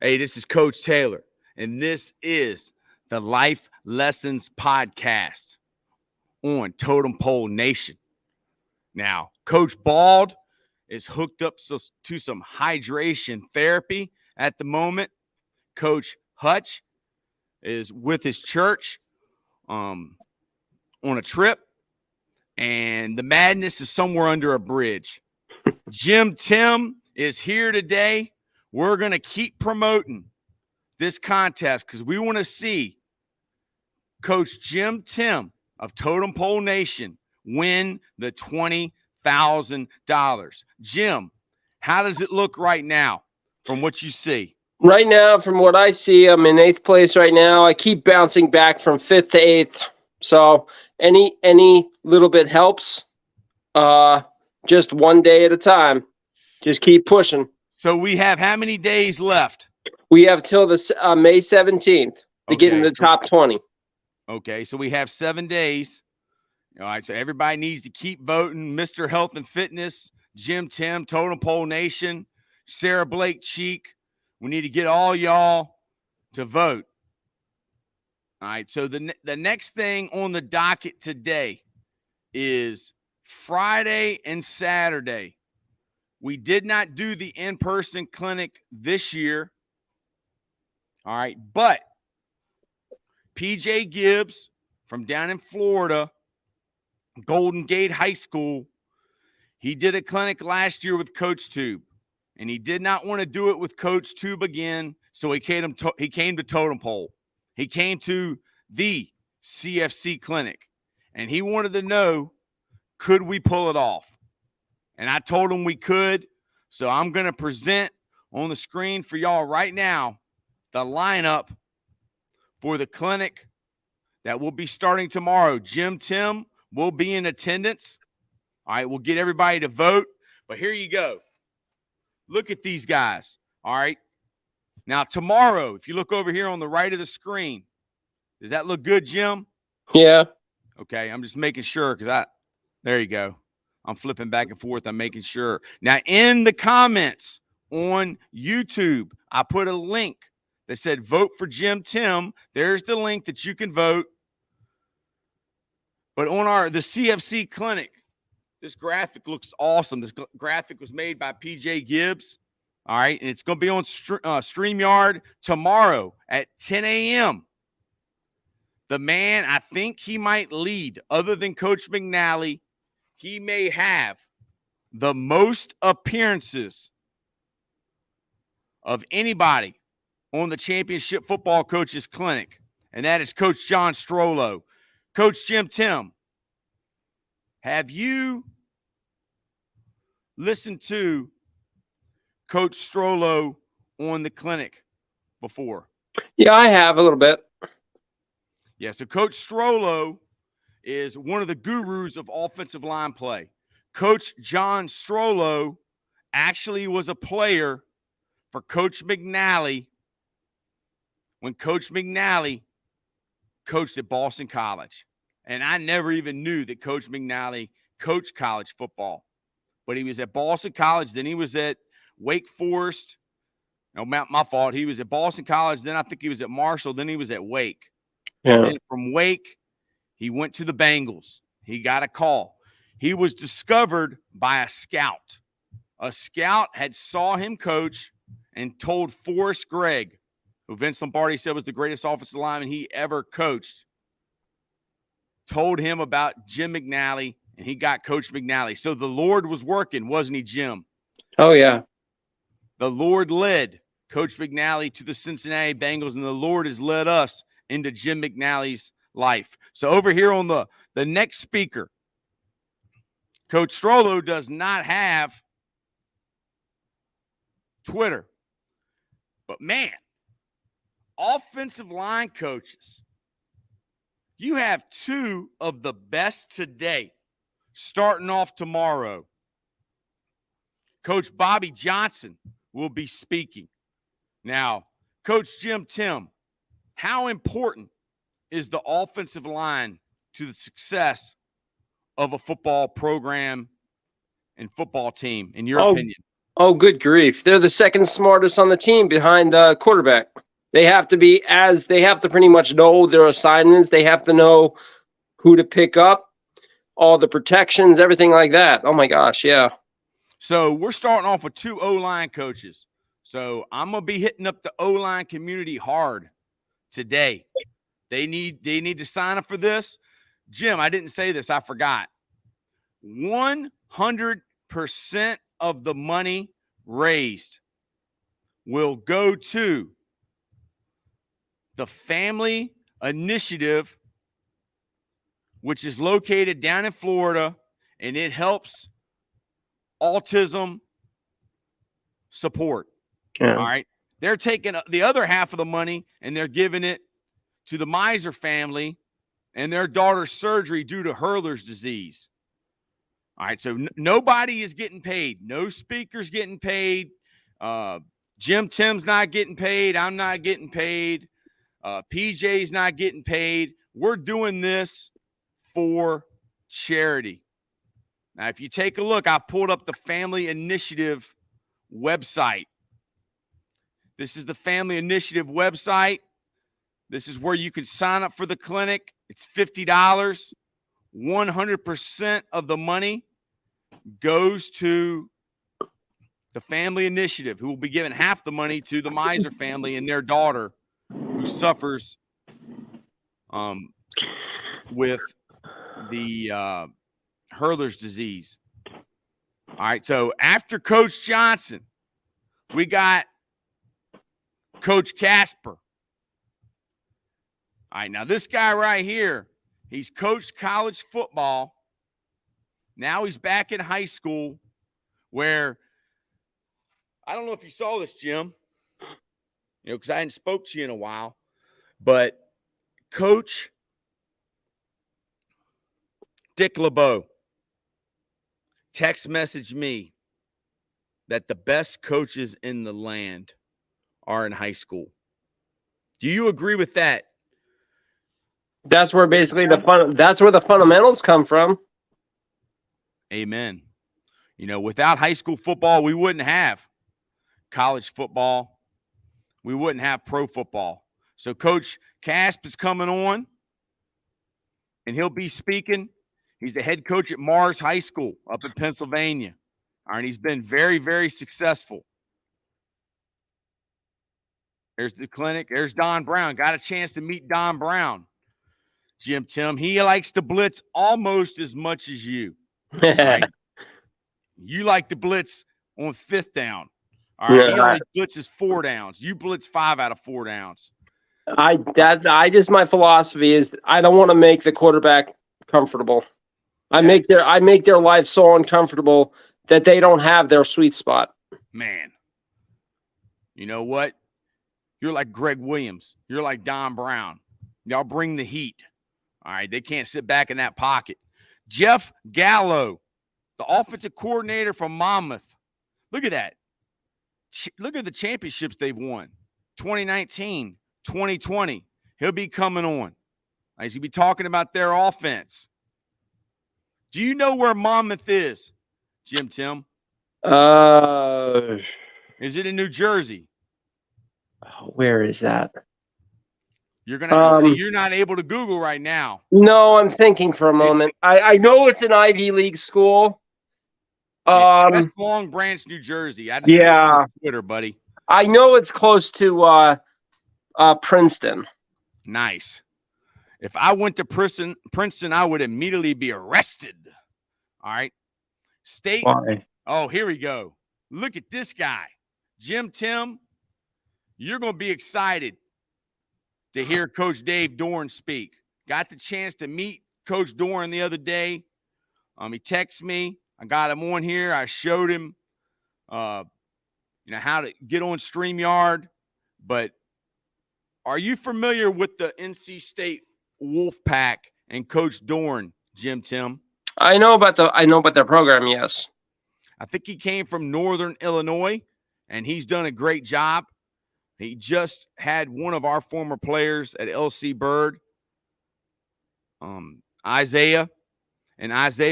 Hey, this is Coach Taylor, and this is the Life Lessons Podcast on Totem Pole Nation. Now, Coach Bald is hooked up to some hydration therapy at the moment. Coach Hutch is with his church on a trip, and the madness is somewhere under a bridge. Jim Tim is here today. We're going to keep promoting this contest because we want to see Coach Jim Tim of Totem Pole Nation win the $20,000. Jim, how does it look right now from what you see? Right now, from what I see, I'm in 8th place right now. I keep bouncing back from 5th to 8th. So any little bit helps. Just one day at a time. Just keep pushing. So we have how many days left? We have till the May 17th to get in the top 20. Okay, so we have 7 days. All right, so everybody needs to keep voting. Mr. Health and Fitness, Jim Tim, Totem Pole Nation, Sarah Blake Cheek. We need to get all y'all to vote. All right, so the next thing on the docket today is Friday and Saturday. We did not do the in-person clinic this year. All right, but PJ Gibbs from down in Florida, Golden Gate High School, he did a clinic last year with Coach Tube, and he did not want to do it with Coach Tube again, so he came to Totem Pole. He came to the CFC clinic, and he wanted to know, could we pull it off? And I told him we could, so I'm going to present on the screen for y'all right now the lineup for the clinic that will be starting tomorrow. Jim Tim will be in attendance. All right, we'll get everybody to vote. But here you go. Look at these guys. All right. Now, tomorrow, if you look over here on the right of the screen, does that look good, Jim? Yeah. Okay, I'm just making sure because there you go. I'm flipping back and forth. I'm making sure. Now, in the comments on YouTube, I put a link that said vote for Jim Tim. There's the link that you can vote. But on the CFC clinic, this graphic looks awesome. This graphic was made by PJ Gibbs. All right, and it's going to be on StreamYard tomorrow at 10 a.m. The man, I think he might lead, other than Coach McNally, he may have the most appearances of anybody on the Championship Football Coaches Clinic, and that is Coach John Strollo. Coach Jim Tim, have you listened to Coach Strollo on the clinic before? Yeah, I have a little bit. Yeah, so Coach Strollo is one of the gurus of offensive line play. Coach John Strollo actually was a player for Coach McNally when Coach McNally coached at Boston College. And I never even knew that Coach McNally coached college football. But he was at Boston College, then he was at Wake Forest. No, my fault. He was at Boston College, then I think he was at Marshall, then he was at Wake. Yeah. Then from Wake, he went to the Bengals. He got a call. He was discovered by a scout. A scout had saw him coach and told Forrest Gregg, who Vince Lombardi said was the greatest offensive lineman he ever coached, told him about Jim McNally, and he got Coach McNally. So the Lord was working, wasn't he, Jim? Oh, yeah. The Lord led Coach McNally to the Cincinnati Bengals, and the Lord has led us into Jim McNally's life. So over here on the next speaker, Coach Strollo does not have Twitter. But, man, offensive line coaches, you have two of the best today starting off tomorrow. Coach Bobby Johnson will be speaking. Now, Coach Jim Tim, how important is the offensive line to the success of a football program and football team, in your opinion? Oh, good grief. They're the second smartest on the team behind the quarterback. They have to pretty much know their assignments. They have to know who to pick up, all the protections, everything like that. Oh my gosh, yeah. So we're starting off with 2 O-line coaches. So I'm going to be hitting up the O-line community hard today. They need to sign up for this. Jim, I didn't say this. I forgot. 100% of the money raised will go to the Family Initiative, which is located down in Florida, and it helps autism support. Yeah. All right. They're taking the other half of the money and they're giving it to the Miser family and their daughter's surgery due to Hurler's disease. All right. So nobody is getting paid. No speaker's getting paid. Jim Tim's not getting paid. I'm not getting paid. PJ's not getting paid. We're doing this for charity. Now, if you take a look, I've pulled up the Family Initiative website. This is the Family Initiative website. This is where you can sign up for the clinic. It's $50. 100% of the money goes to the Family Initiative, who will be giving half the money to the Miser family and their daughter who suffers with the Hurler's disease. All right, so after Coach Johnson, we got Coach Casper. All right, now this guy right here, he's coached college football. Now he's back in high school where, I don't know if you saw this, Jim, because I hadn't spoke to you in a while, but Coach Dick LeBeau text messaged me that the best coaches in the land are in high school. Do you agree with that? That's where basically that's where the fundamentals come from. Amen. Without high school football, we wouldn't have college football. We wouldn't have pro football. So Coach Casp is coming on, and he'll be speaking. He's the head coach at Mars High School up in Pennsylvania. All right, he's been very, very successful. There's the clinic. There's Don Brown. Got a chance to meet Don Brown. Jim Tim, he likes to blitz almost as much as you. Right? You like to blitz on 5th down. All right, he only blitzes 4 downs. You blitz 5 out of 4 downs. My philosophy is I don't want to make the quarterback comfortable. I make their life so uncomfortable that they don't have their sweet spot. Man, you know what? You're like Greg Williams. You're like Don Brown. Y'all bring the heat. All right, they can't sit back in that pocket. Jeff Gallo, the offensive coordinator from Monmouth. Look at that. Look at the championships they've won. 2019, 2020. He'll be coming on. He's going to be talking about their offense. Do you know where Monmouth is, Jim Tim? Is it in New Jersey? Where is that? You're gonna see. You're not able to Google right now. No, I'm thinking for a moment. I know it's an Ivy League school. That's Long Branch, New Jersey. I just see it on Twitter, buddy. I know it's close to Princeton. Nice. If I went to Princeton, I would immediately be arrested. All right. State. Why? Oh, here we go. Look at this guy. Jim Tim, you're going to be excited to hear Coach Dave Dorn speak. Got the chance to meet Coach Dorn the other day. He texted me. I got him on here. I showed him, how to get on StreamYard. But are you familiar with the NC State Wolfpack and Coach Dorn, Jim Tim? I know about their program, yes. I think he came from Northern Illinois, and he's done a great job. He just had one of our former players at LC Bird, Isaiah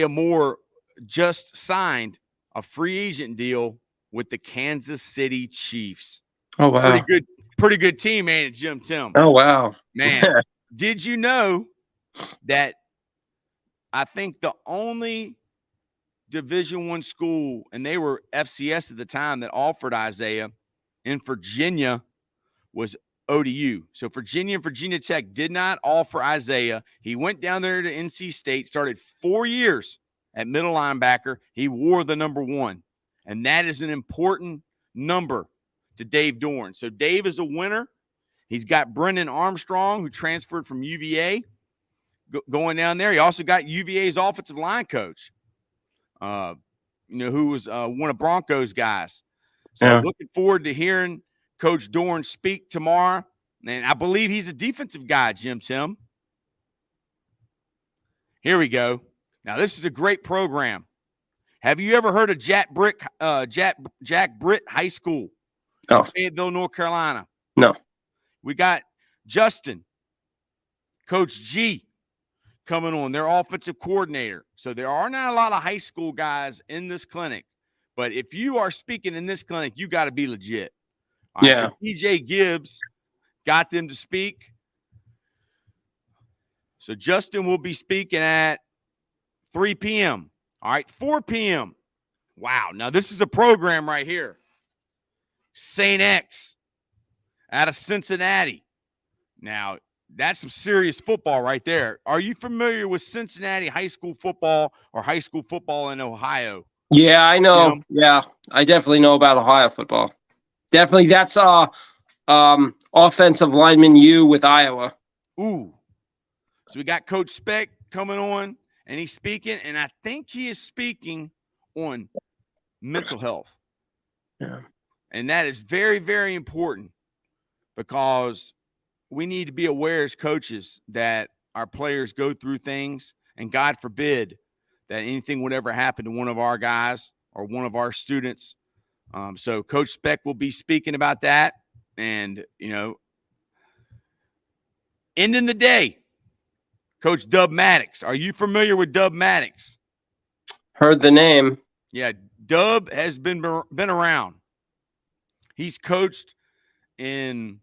Moore, just signed a free agent deal with the Kansas City Chiefs. Oh, wow. Pretty good team, ain't it, Jim Tim? Oh, wow. Man, did you know that I think the only Division I school, and they were FCS at the time, that offered Isaiah in Virginia was ODU. So Virginia and Virginia Tech did not offer Isaiah. He went down there to NC State, started 4 years at middle linebacker. He wore the number 1, and that is an important number to Dave Dorn. So Dave is a winner. He's got Brendan Armstrong, who transferred from UVA, going down there. He also got UVA's offensive line coach, who was one of Broncos guys. So looking forward to hearing Coach Dorn speak tomorrow. And I believe he's a defensive guy, Jim Tim. Here we go. Now, this is a great program. Have you ever heard of Jack Britt High School in Fayetteville, North Carolina? No. We got Justin, Coach G, coming on, their offensive coordinator. So there are not a lot of high school guys in this clinic. But if you are speaking in this clinic, you got to be legit. All right, so DJ Gibbs got them to speak. So Justin will be speaking at 3 p.m. All right, 4 p.m. Wow. Now, this is a program right here. St. X out of Cincinnati. Now, that's some serious football right there. Are you familiar with Cincinnati high school football or high school football in Ohio? Yeah, I know. Yeah, I definitely know about Ohio football. Definitely, that's offensive lineman U with Iowa. Ooh. So we got Coach Speck coming on, and he's speaking, and I think he is speaking on mental health. Yeah. And that is very, very important, because we need to be aware as coaches that our players go through things, and God forbid that anything would ever happen to one of our guys or one of our students. So Coach Speck will be speaking about that. And, ending the day, Coach Dub Maddox. Are you familiar with Dub Maddox? Heard the name. Yeah, Dub has been around. He's coached in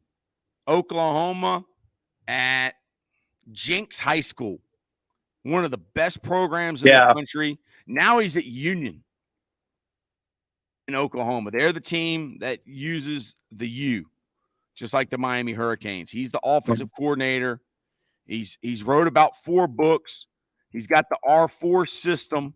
Oklahoma at Jenks High School, one of the best programs in the country. Now he's at Union in Oklahoma. They're the team that uses the U, just like the Miami Hurricanes. He's the offensive coordinator. He's wrote about 4 books. He's got the R4 system.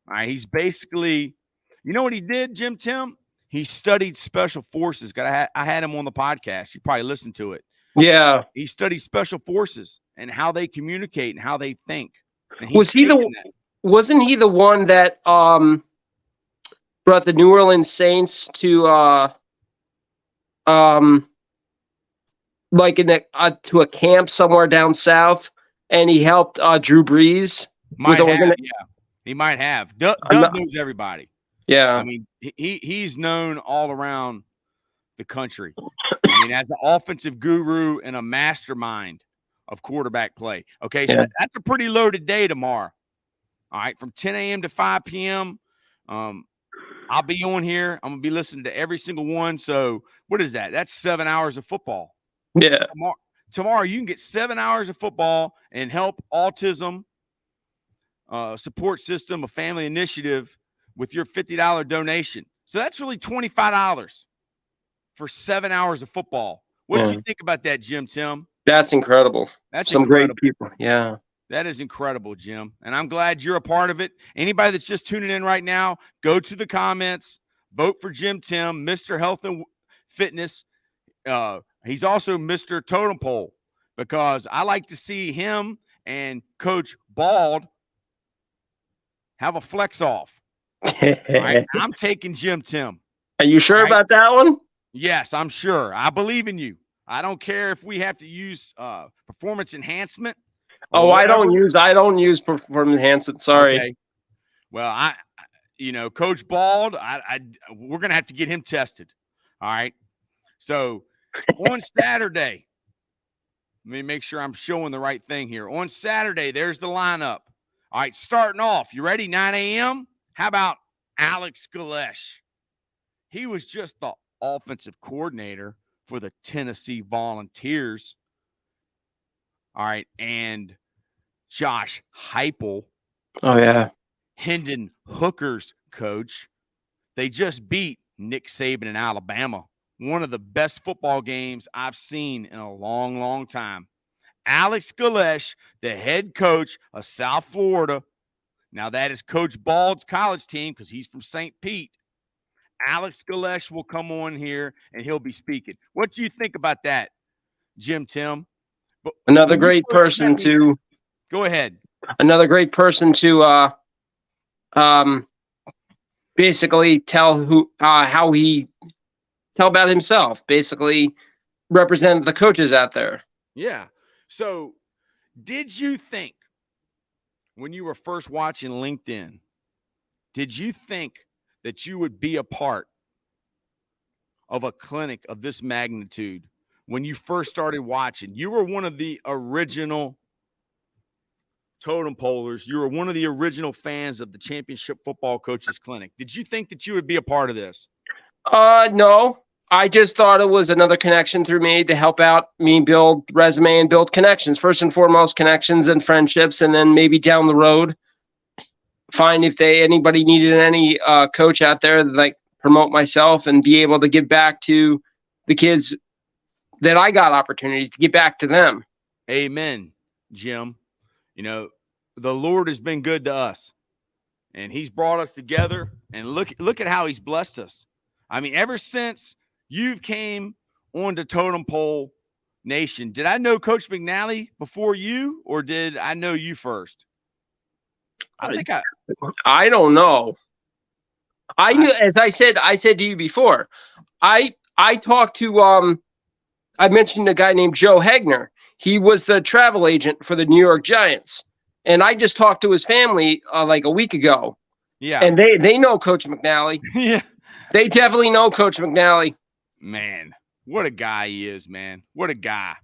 All right, he's basically, you know what he did, Jim Tim? He studied special forces. I had him on the podcast. You probably listened to it. Yeah. He studied special forces and how they communicate and how they think. And wasn't he the one that brought the New Orleans Saints to to a camp somewhere down south, and he helped Drew Brees? He might have. Dub knows everybody. Yeah. I mean, he's known all around the country. I mean, as an offensive guru and a mastermind of quarterback play. Okay, so that's a pretty loaded day tomorrow. All right, from 10 a.m. to 5 p.m. I'll be on here. I'm going to be listening to every single one. So what is that? That's 7 hours of football. Yeah. Tomorrow you can get 7 hours of football and help autism support system, a family initiative, with your $50 donation. So that's really $25 for 7 hours of football. What do you think about that, Jim Tim? That's incredible. That's some incredible. Great people. Yeah. That is incredible, Jim. And I'm glad you're a part of it. Anybody that's just tuning in right now, go to the comments, vote for Jim Tim, Mr. Health and Fitness. He's also Mr. Totem Pole, because I like to see him and Coach Bald have a flex off. All right? I'm taking Jim Tim. Are you sure about that one? Yes, I'm sure. I believe in you. I don't care if we have to use performance enhancement. I don't use performance enhancement. Sorry. Okay. Well, Coach Bald, we're gonna have to get him tested. All right. So on Saturday, let me make sure I'm showing the right thing here. On Saturday, there's the lineup. All right, starting off. You ready? 9 a.m. How about Alex Galesh? He was just the offensive coordinator for the Tennessee Volunteers. All right. And Josh Heupel, Oh yeah. Hendon Hooker's coach, they just beat Nick Saban in Alabama. One of the best football games I've seen in a long, long time. Alex Galesh, the head coach of South Florida. Now, that is Coach Bald's college team because he's from Saint Pete. Alex Galesh will come on here and he'll be speaking. What do you think about that, Tim? But Another when you great first met person me, to go ahead. another great person to basically tell how he tell about himself. Basically, represent the coaches out there. Yeah. So, did you think when you were first watching LinkedIn, did you think that you would be a part of a clinic of this magnitude when you first started watching? You were one of the original totem polers. You were one of the original fans of the Championship Football Coaches Clinic. Did you think that you would be a part of this? No. I just thought it was another connection through me to help out me build resume and build connections. First and foremost, connections and friendships, and then maybe down the road, find if anybody needed any coach out there that like promote myself and be able to give back to the kids that I got opportunities to give back to them. Amen, Jim. You know, the Lord has been good to us, and He's brought us together. And look at how He's blessed us. I mean, ever since you've came on to Totem Pole Nation, did I know Coach McNally before you, or did I know you first? I don't know. I knew, as I said to you before, I talked to I mentioned a guy named Joe Hegner. He was the travel agent for the New York Giants, and I just talked to his family like a week ago. Yeah, and they know Coach McNally. Yeah, they definitely know Coach McNally. Man, what a guy he is, man. What a guy.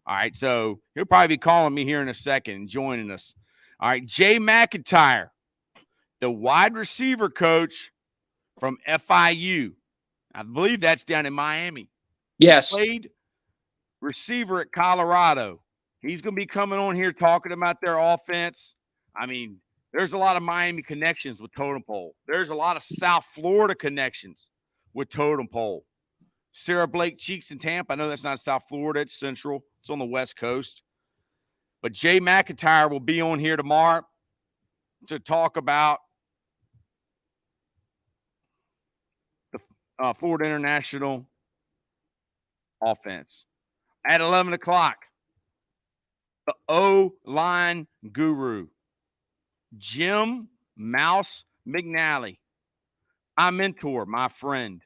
All right, so he'll probably be calling me here in a second and joining us. All right, Jay McIntyre, the wide receiver coach from FIU. I believe that's down in Miami. Yes. He played receiver at Colorado. He's going to be coming on here talking about their offense. I mean, there's a lot of Miami connections with Totem Pole. There's a lot of South Florida connections with Totem Pole. Sarah Blake Cheeks in Tampa. I know that's not South Florida. It's Central. It's on the West Coast. But Jay McIntyre will be on here tomorrow to talk about the Florida International offense. At 11 o'clock, the O-line guru, Jim Mouse McNally, my mentor, my friend,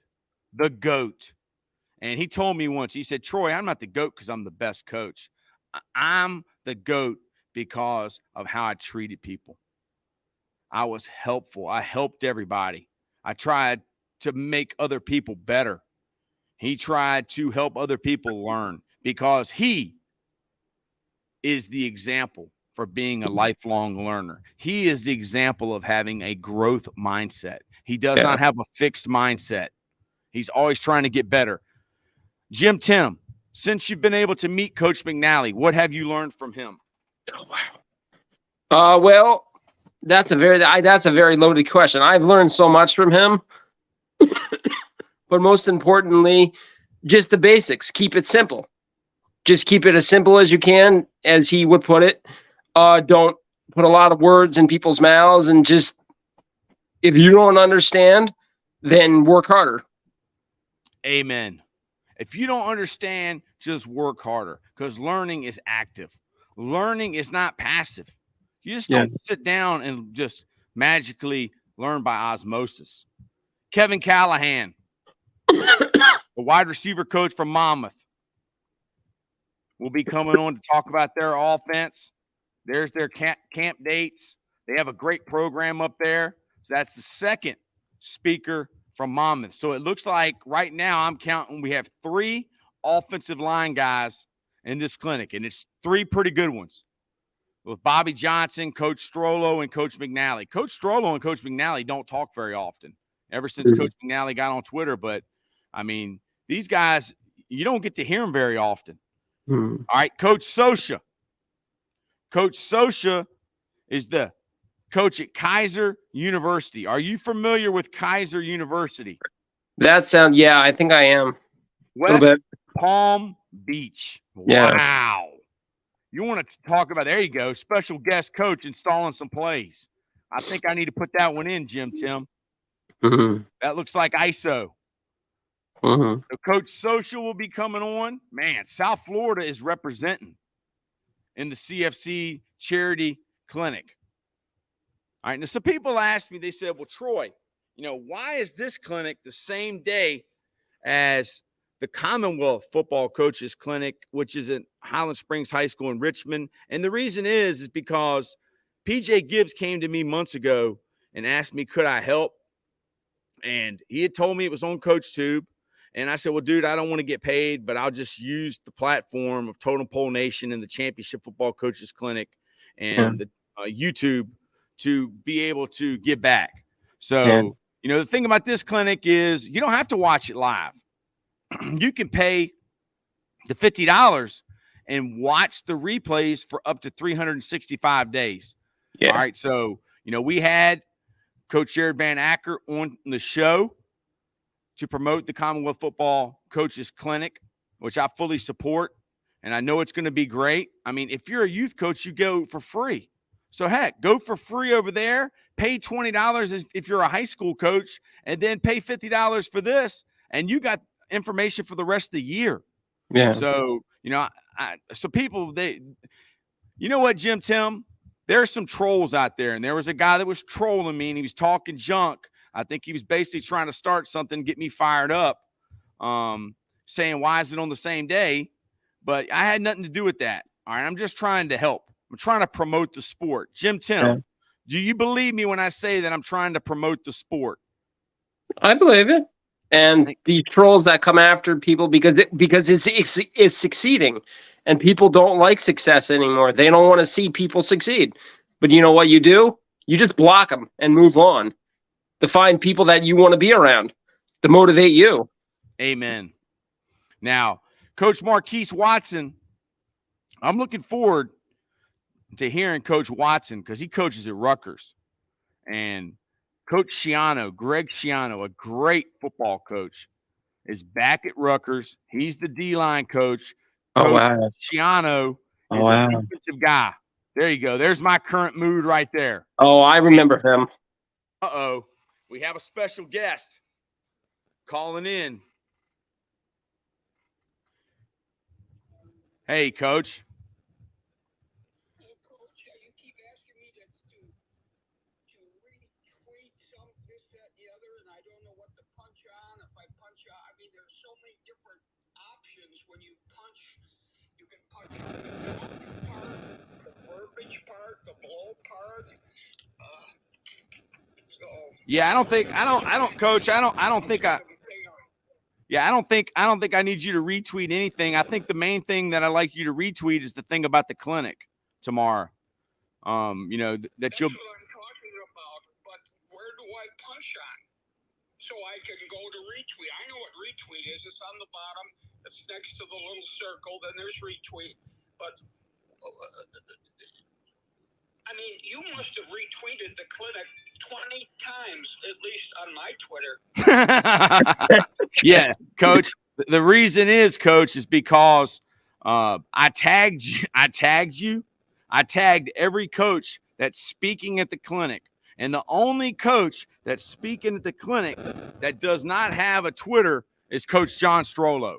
the GOAT. And he told me once, he said, Troy, I'm not the GOAT because I'm the best coach. I'm the GOAT because of how I treated people. I was helpful. I helped everybody. I tried to make other people better. He tried to help other people learn because he is the example for being a lifelong learner. He is the example of having a growth mindset. He does not have a fixed mindset. He's always trying to get better. Tim, since you've been able to meet Coach McNally, what have you learned from him? Oh, wow. Well, that's a very loaded question. I've learned so much from him, but most importantly, just the basics. Keep it simple. Just keep it as simple as you can, as he would put it. Don't put a lot of words in people's mouths, and just, if you don't understand, then work harder. Amen. If you don't understand, just work harder, because learning is active. Learning is not passive. You just don't sit down and just magically learn by osmosis. Kevin Callahan, the wide receiver coach from Monmouth, will be coming on to talk about their offense. There's their camp dates. They have a great program up there. So that's the second speaker from Monmouth. So it looks like right now I'm counting, we have 3 offensive line guys in this clinic, and it's 3 pretty good ones with Bobby Johnson, Coach Strollo, and Coach McNally. Coach Strollo and Coach McNally don't talk very often. ever since Coach McNally got on Twitter. But, I mean, these guys, you don't get to hear them very often. All right, Coach Sosha. Coach Sosha is the coach at Kaiser University. Are you familiar with Kaiser University? Yeah, I think I am. West Palm Beach. Yeah. Wow. You want to talk about, there you go, special guest coach installing some plays. I think I need to put that one in, Tim. That looks like ISO. So Coach Social will be coming on. Man, South Florida is representing in the CFC charity clinic. All right, now some people asked me, they said, well, Troy, why is this clinic the same day as the Commonwealth Football Coaches Clinic, which is at Highland Springs High School in Richmond? And the reason is because PJ Gibbs came to me months ago and asked me, could I help? And he had told me it was on CoachTube. And I said, well, dude, I don't want to get paid, but I'll just use the platform of Totem Pole Nation and the Championship Football Coaches Clinic and the YouTube to be able to give back. So, the thing about this clinic is you don't have to watch it live. You can pay the $50 and watch the replays for up to 365 days. Yeah. All right. So, we had Coach Jared Van Acker on the show to promote the Commonwealth Football Coaches Clinic, which I fully support. And I know it's going to be great. I mean, if you're a youth coach, you go for free. So, heck, go for free over there. Pay $20 if you're a high school coach, and then pay $50 for this, and you got information for the rest of the year. Yeah. So, so people, you know what, Tim? There's some trolls out there, and there was a guy that was trolling me, and he was talking junk. I think he was basically trying to start something, get me fired up, saying, why is it on the same day? But I had nothing to do with that. All right, I'm just trying to help. I'm trying to promote the sport. Tim, do you believe me when I say that I'm trying to promote the sport? I believe it. And the trolls that come after people because it's succeeding, and people don't like success anymore. They don't want to see people succeed. But you know what you do? You just block them and move on to find people that you want to be around to motivate you. Amen. Now, Coach Marquise Watson, I'm looking forward to hearing Coach Watson because he coaches at Rutgers. And Coach Schiano, Greg Schiano, a great football coach, is back at Rutgers. He's the D-line coach. Coach Schiano is a defensive guy. There you go. There's my current mood right there. Oh, I remember him. Uh-oh. We have a special guest calling in. Hey, Coach. Hey, Coach, you keep asking me to retweet some, this, that, the other, and I don't know what to punch on. If I punch on, I mean, there's so many different options when you punch. You can punch on the punch part, the verbiage part, the blow part. Yeah, I don't think I need you to retweet anything. I think the main thing that I like you to retweet is the thing about the clinic tomorrow. That's what I'm talking about. But where do I punch on so I can go to retweet? I know what retweet is. It's on the bottom. It's next to the little circle. Then there's retweet. But I mean, you must have retweeted the clinic 20 times, at least on my Twitter. Yeah, Coach. The reason is, Coach, is because I tagged you. I tagged every coach that's speaking at the clinic. And the only coach that's speaking at the clinic that does not have a Twitter is Coach John Strollo.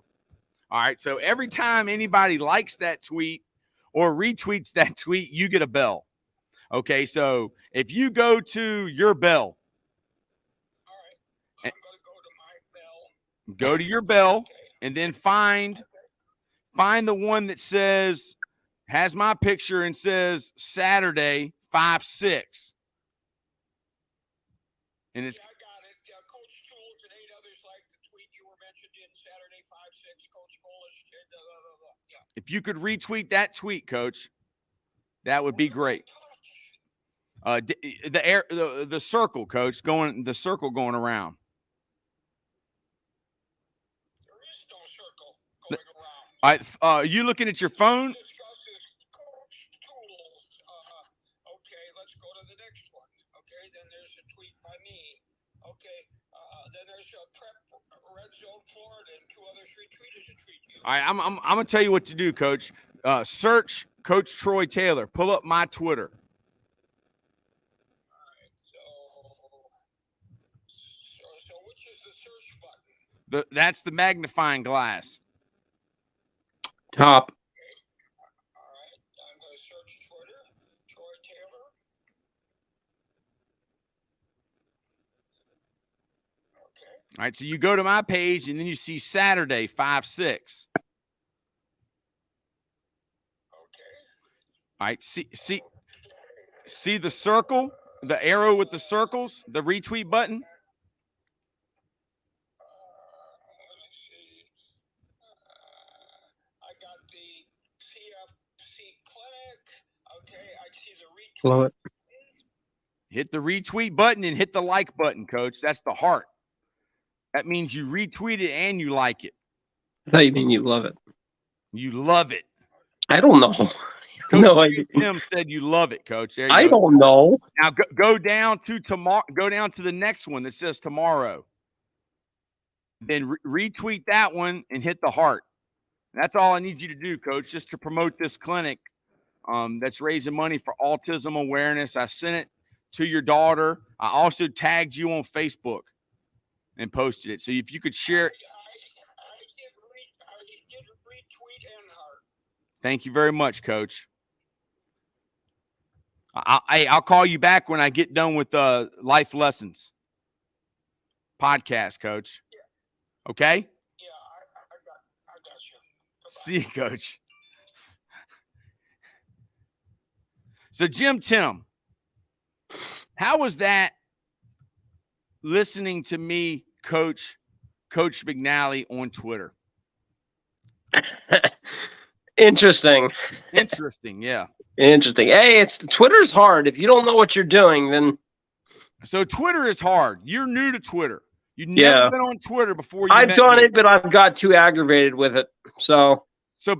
All right, so every time anybody likes that tweet or retweets that tweet, you get a bell. Okay, so if you go to your bell. All right, I'm going to go to my bell. Go to your bell and then find the one that has my picture and says Saturday 5-6. And it's I got it. Coach Tools and 8 others like the tweet you were mentioned in Saturday 5-6. Coach Polish. Yeah. If you could retweet that tweet, Coach, that would be great. The circle, Coach, the circle going around. All right, you looking at your phone? Discusses coach tools. Okay, let's go to the next one. Okay, then there's a tweet by me. Okay, then there's a prep red zone Florida, and 2 others retweeted a tweet you. All right, I'm gonna tell you what to do, Coach. Search Coach Troy Taylor. Pull up my Twitter. All right, so which is the search button? That's the magnifying glass. Top. All right, I'm going to search Twitter, Troy Taylor. Okay. All right, so you go to my page and then you see Saturday 5/6. Okay. All right, see the circle, the arrow with the circles, the retweet button. Let me see. I got the CFC clinic. Okay, I see the retweet. Blow it. Hit the retweet button and hit the like button, Coach. That's the heart. That means you retweet it and you like it. I thought you mean you love it. You love it. I don't know. Coach No idea. Tim said you love it, Coach. There you I go. don't know. Now go down to tomorrow. Go down to the next one that says tomorrow. Then retweet that one and hit the heart. That's all I need you to do, Coach, just to promote this clinic that's raising money for autism awareness. I sent it to your daughter. I also tagged you on Facebook and posted it. So if you could share it. I did retweet and heart. Thank you very much, Coach. I'll call you back when I get done with Life Lessons podcast, Coach. Okay? Yeah, I got you. Goodbye. See you, Coach. So, Tim, how was that listening to me, Coach McNally on Twitter? Interesting. Interesting, yeah. Interesting. Hey, Twitter's hard. If you don't know what you're doing, then So Twitter is hard. You're new to Twitter. You've never been on Twitter before. I've done it, but I've got too aggravated with it. So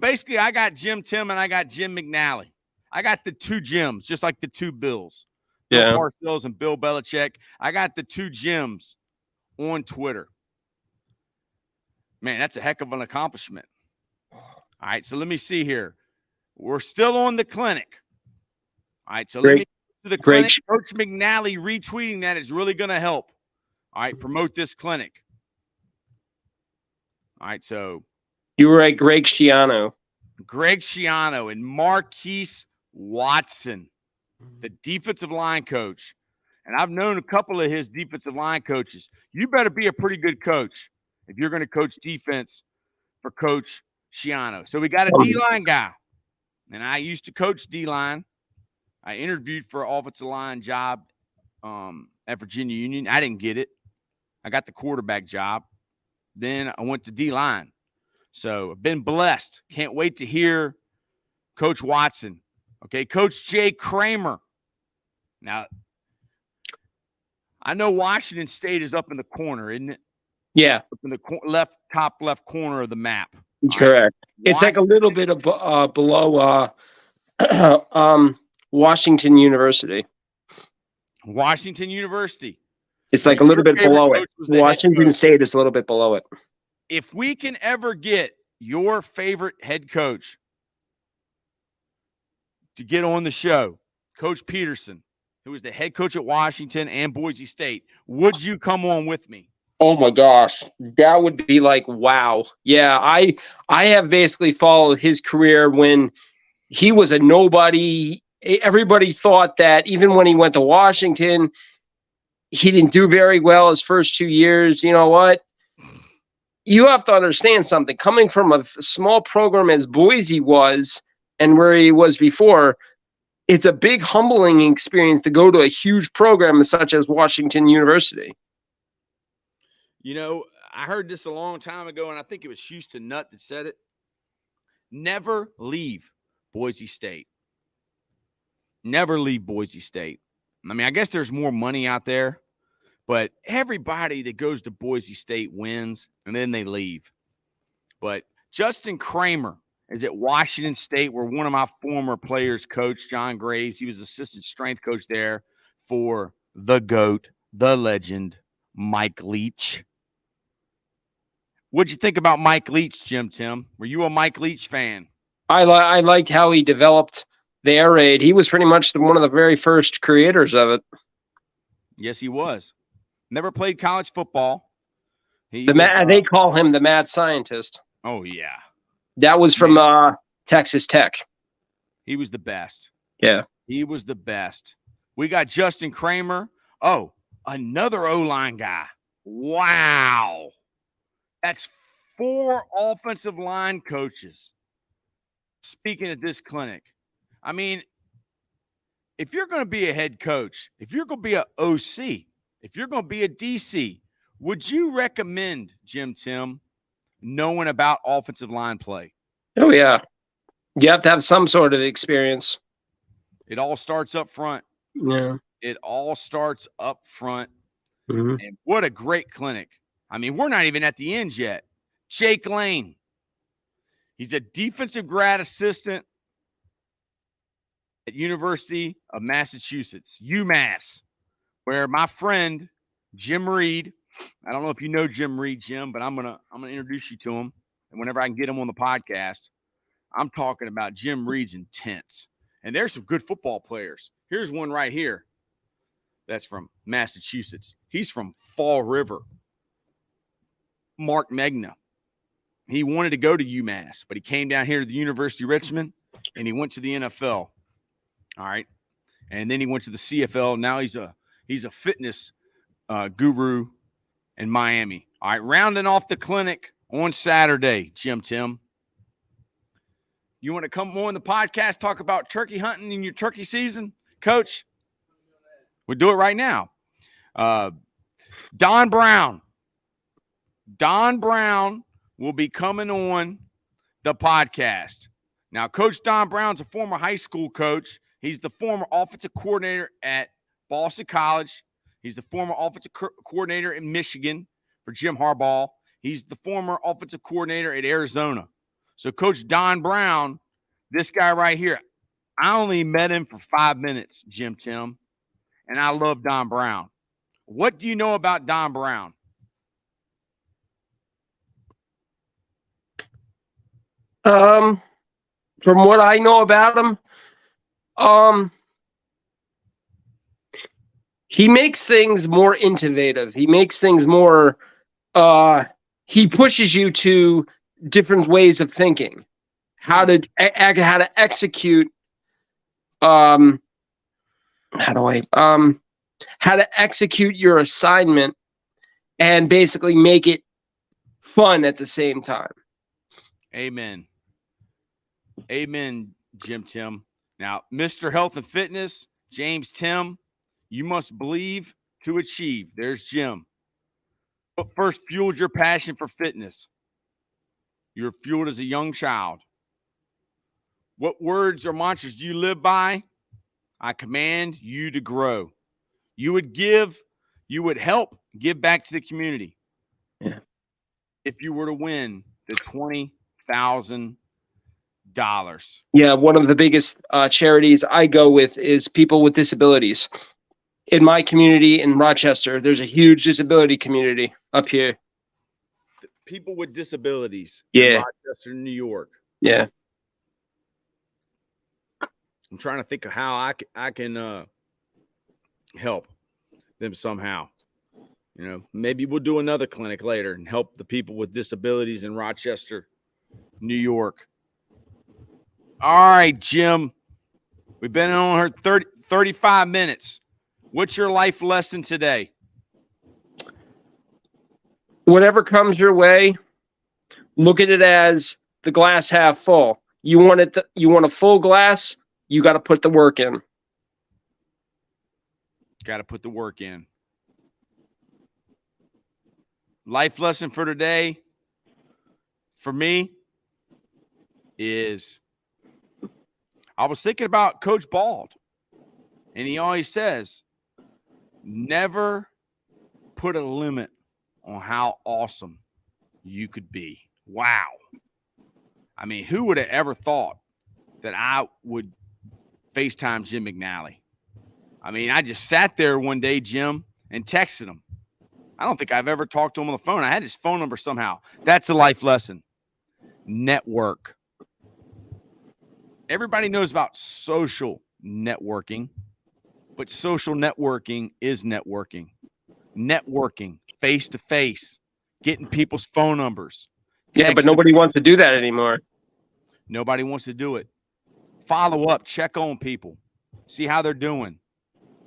basically, I got Tim and I got Jim McNally. I got the 2 Jims, just like the 2 Bills. Bill Parcells and Bill Belichick. I got the 2 Jims on Twitter. Man, that's a heck of an accomplishment. All right, so let me see here. We're still on the clinic. All right, so let me go to the clinic. Coach McNally retweeting that is really going to help. All right, promote this clinic. All right, so. You were at Greg Schiano and Marquise Watson, the defensive line coach. And I've known a couple of his defensive line coaches. You better be a pretty good coach if you're going to coach defense for Coach Schiano. So we got a D-line guy. And I used to coach D-line. I interviewed for an offensive line job at Virginia Union. I didn't get it. I got the quarterback job. Then I went to D-line. So I've been blessed. Can't wait to hear Coach Watson. Okay, Coach Jay Kramer. Now, I know Washington State is up in the corner, isn't it? Yeah. Up in the top left corner of the map. Correct. It's like a little bit of below Washington University. Washington University. It's like a little bit below it. Washington State is a little bit below it. If we can ever get your favorite head coach to get on the show, Coach Peterson, who was the head coach at Washington and Boise State, would you come on with me? Oh my gosh, that would be like, wow. Yeah, I have basically followed his career when he was a nobody. Everybody thought that even when he went to Washington, he didn't do very well his first 2 years. You know what? You have to understand something. Coming from a small program as Boise was and where he was before, it's a big humbling experience to go to a huge program such as Washington University. You know, I heard this a long time ago, and I think it was Houston Nutt that said it. Never leave Boise State. Never leave Boise State. I mean, I guess there's more money out there, but everybody that goes to Boise State wins, and then they leave. But Justin Kramer is at Washington State, where one of my former players coached, John Graves. He was assistant strength coach there for the GOAT, the legend, Mike Leach. What'd you think about Mike Leach, Tim? Were you a Mike Leach fan? I liked how he developed the air raid. He was pretty much one of the very first creators of it. Yes, he was. Never played college football. They call him the mad scientist. Oh, yeah. That was from Texas Tech. He was the best. Yeah. He was the best. We got Justin Kramer. Oh, another O-line guy. Wow. That's 4 offensive line coaches speaking at this clinic. I mean, if you're going to be a head coach, if you're going to be an OC, if you're going to be a DC, would you recommend, Tim, knowing about offensive line play? Oh, yeah. You have to have some sort of experience. It all starts up front. Yeah. It all starts up front. Mm-hmm. And what a great clinic. I mean, we're not even at the end yet. Jake Lane. He's a defensive grad assistant at University of Massachusetts, UMass, where my friend Jim Reed, I don't know if you know Jim Reed, Jim, but I'm gonna introduce you to him. And whenever I can get him on the podcast, I'm talking about Jim Reed's intense. And there's some good football players. Here's one right here that's from Massachusetts. He's from Fall River. Mark Megna. He wanted to go to UMass, but he came down here to the University of Richmond, and he went to the NFL. All right. And then he went to the CFL. Now he's a fitness guru in Miami. All right. Rounding off the clinic on Saturday, Tim. You want to come on the podcast, talk about turkey hunting in your turkey season, Coach? We'll do it right now. Don Brown will be coming on the podcast. Now, Coach Don Brown's a former high school coach. He's the former offensive coordinator at Boston College. He's the former offensive coordinator in Michigan for Jim Harbaugh. He's the former offensive coordinator at Arizona. So Coach Don Brown, this guy right here, I only met him for 5 minutes, Tim, and I love Don Brown. What do you know about Don Brown? From what I know about him, he makes things more innovative. He makes things more, he pushes you to different ways of thinking, how to execute, how to execute your assignment and basically make it fun at the same time. Amen. Amen, Tim. Now, Mr. Health and Fitness, James Tim, you must believe to achieve. There's Jim. What first fueled your passion for fitness? You were fueled as a young child. What words or mantras do you live by? I command you to grow. You would help give back to the community. Yeah. If you were to win the $20,000. Yeah, one of the biggest charities I go with is people with disabilities. In my community in Rochester, there's a huge disability community up here. People with disabilities. Yeah. In Rochester, New York. Yeah. I'm trying to think of how I can help them somehow. You know, maybe we'll do another clinic later and help the people with disabilities in Rochester, New York. All right, Jim. We've been on her 35 minutes. What's your life lesson today? Whatever comes your way, look at it as the glass half full. You want a full glass, you got to put the work in. Got to put the work in. Life lesson for today, for me, is I was thinking about Coach Bald, and he always says, never put a limit on how awesome you could be. Wow. I mean, who would have ever thought that I would FaceTime Jim McNally? I mean, I just sat there one day, Jim, and texted him. I don't think I've ever talked to him on the phone. I had his phone number somehow. That's a life lesson. Network. Everybody knows about social networking, but social networking is networking. Networking, face-to-face, getting people's phone numbers. Yeah, but nobody wants to do that anymore. Nobody wants to do it. Follow up, check on people, see how they're doing.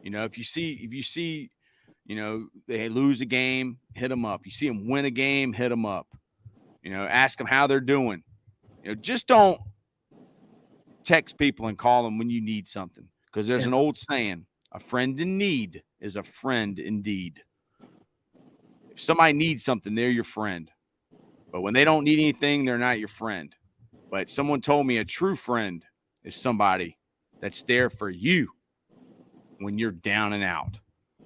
If you see, they lose a game, hit them up. You see them win a game, hit them up. Ask them how they're doing. Just don't text people and call them when you need something, because there's an old saying, a friend in need is a friend indeed. If somebody needs something, they're your friend. But when they don't need anything, they're not your friend. But someone told me a true friend is somebody that's there for you when you're down and out.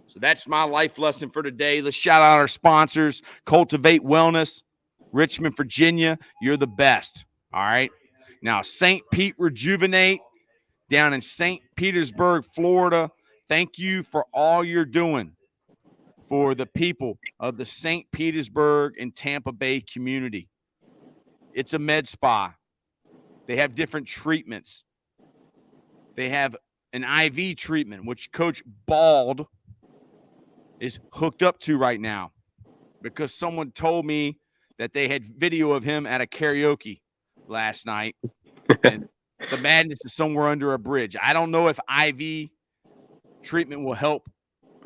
So that's my life lesson for today. Let's shout out our sponsors. Cultivate Wellness, Richmond, Virginia. You're the best. All right. Now, Saint Pete Rejuvenate down in Saint Petersburg, Florida. Thank you for all you're doing for the people of the Saint Petersburg and Tampa Bay community. It's a med spa. They have different treatments. They have an IV treatment, which Coach Bald is hooked up to right now, because someone told me that they had video of him at a karaoke last night, and the madness is somewhere under a bridge. I don't know if IV treatment will help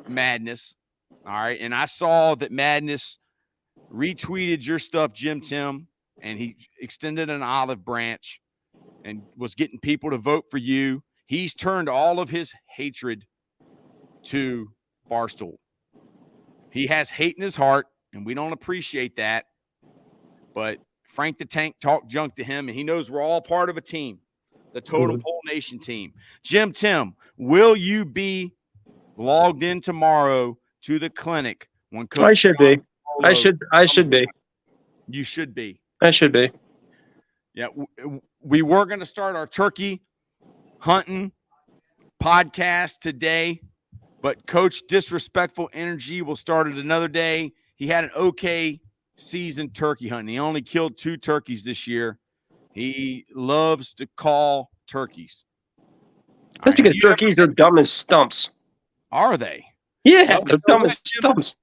madness. All right. And I saw that Madness retweeted your stuff, Jim Tim, and he extended an olive branch and was getting people to vote for you. He's turned all of his hatred to Barstool. He has hate in his heart, and we don't appreciate that. But Frank the Tank talked junk to him, and he knows we're all part of a team, the Totem Pole Nation team. Jim Tim, will you be logged in tomorrow to the clinic when Coach I should be. I should be. You should be. I should be. Yeah, we were going to start our turkey hunting podcast today, but Coach Disrespectful Energy will start it another day. He had an okay season turkey hunting. He only killed 2 turkeys this year. He loves to call turkeys. That's because turkeys are dumb as stumps. Are they? Yeah, they're dumb as stumps.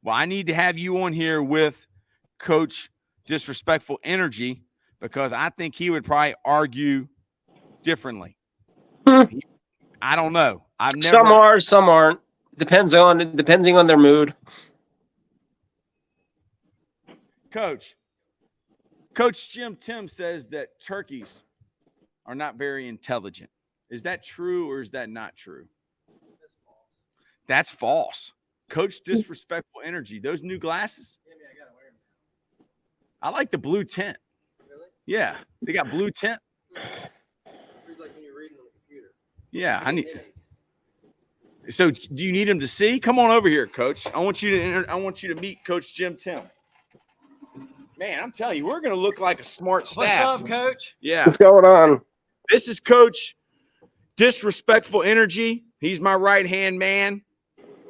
Well, I need to have you on here with Coach Disrespectful Energy, because I think he would probably argue differently. I don't know. Some are, some aren't. Depending on their mood. Coach Jim Tim says that turkeys are not very intelligent. Is that true, or is that not true? That's false. Coach Disrespectful Energy. Those new glasses. Yeah, I gotta wear them. I like the blue tint. Really? Yeah, they got blue tint. Read like when you're reading on the computer. Yeah, I need. So, do you need him to see? Come on over here, Coach. I want you to meet Coach Jim Tim. Man, I'm telling you, we're gonna look like a smart staff. What's up, Coach? Yeah. What's going on? This is Coach Disrespectful Energy. He's my right-hand man.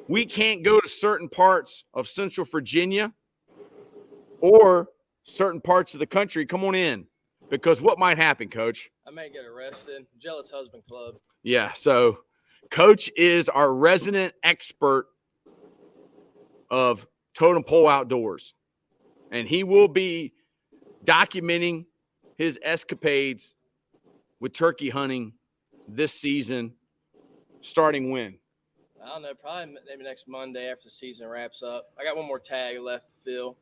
We can't go to certain parts of Central Virginia or certain parts of the country. Come on in, because what might happen, Coach? I may get arrested. Jealous Husband Club. Yeah, so Coach is our resident expert of Totem Pole Outdoors, and he will be documenting his escapades with turkey hunting this season, starting when? I don't know. Probably maybe next Monday after the season wraps up. I got one more tag left to fill.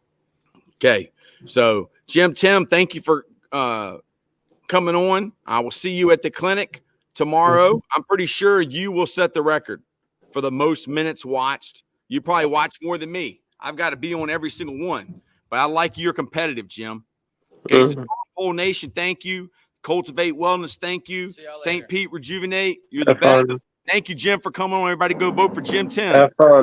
Okay, so Jim Tim, thank you for coming on. I will see you at the clinic tomorrow. I'm pretty sure you will set the record for the most minutes watched. You probably watch more than me. I've got to be on every single one, but I like you're competitive, Jim. Okay, so Totem Pole Nation, thank you. Cultivate Wellness, thank you. Saint Pete Rejuvenate, you're the best. Thank you, Jim, for coming on. Everybody go vote for Jim Tim. Have fun.